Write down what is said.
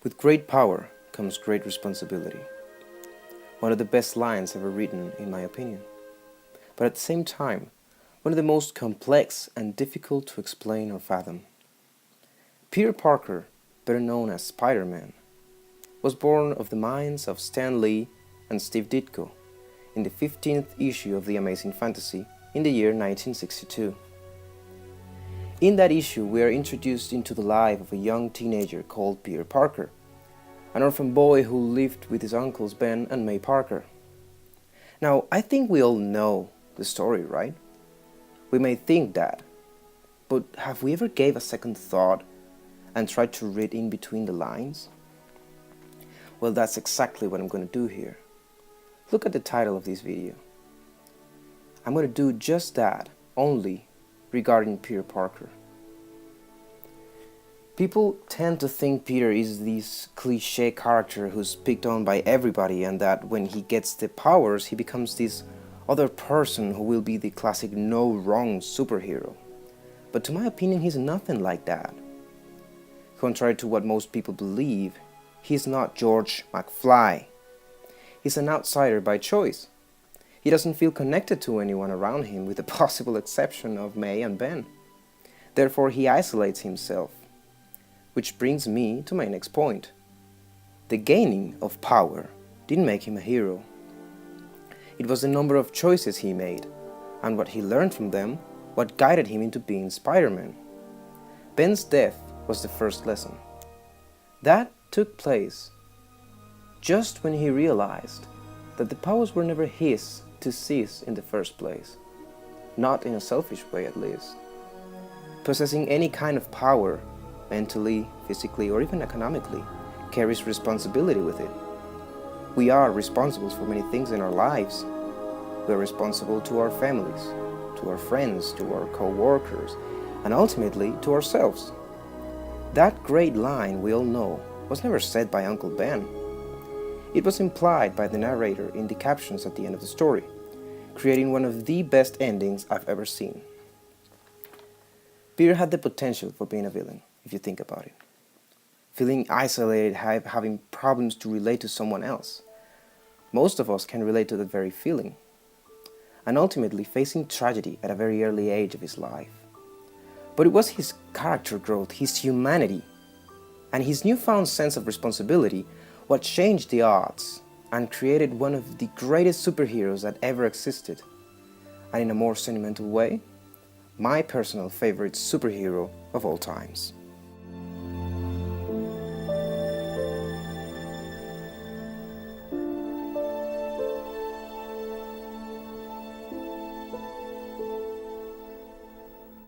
With great power comes great responsibility. One of the best lines ever written, in my opinion. But at the same time, one of the most complex and difficult to explain or fathom. Peter Parker, better known as Spiderman, was born of the minds of Stan Lee and Steve Ditko in the 15th issue of The Amazing Fantasy in the year 1962. In that issue, we are introduced into the life of a young teenager called Peter Parker, an orphan boy who lived with his uncles Ben and May Parker. Now, I think we all know the story, right? We may think that, but have we ever gave a second thought and tried to read in between the lines? Well, that's exactly what I'm going to do here. Look at the title of this video. I'm going to do just that, only regarding Peter Parker. People tend to think Peter is this cliché character who's picked on by everybody, and that when he gets the powers, he becomes this other person who will be the classic no-wrong superhero. But to my opinion, he's nothing like that. Contrary to what most people believe, he's not George McFly. He's an outsider by choice. He doesn't feel connected to anyone around him, with the possible exception of May and Ben. Therefore, he isolates himself. Which brings me to my next point. The gaining of power didn't make him a hero. It was the number of choices he made, and what he learned from them, what guided him into being Spider-Man. Ben's death was the first lesson. That took place just when he realized that the powers were never his to seize in the first place. Not in a selfish way, at least. Possessing any kind of power, mentally, physically, or even economically, carries responsibility with it. We are responsible for many things in our lives. We are responsible to our families, to our friends, to our co-workers, and ultimately to ourselves. That great line we all know was never said by Uncle Ben. It was implied by the narrator in the captions at the end of the story, creating one of the best endings I've ever seen. Peter had the potential for being a villain, if you think about it. Feeling isolated, having problems to relate to someone else. Most of us can relate to that very feeling. And ultimately facing tragedy at a very early age of his life. But it was his character growth, his humanity, and his newfound sense of responsibility what changed the odds and created one of the greatest superheroes that ever existed. And in a more sentimental way, my personal favorite superhero of all times.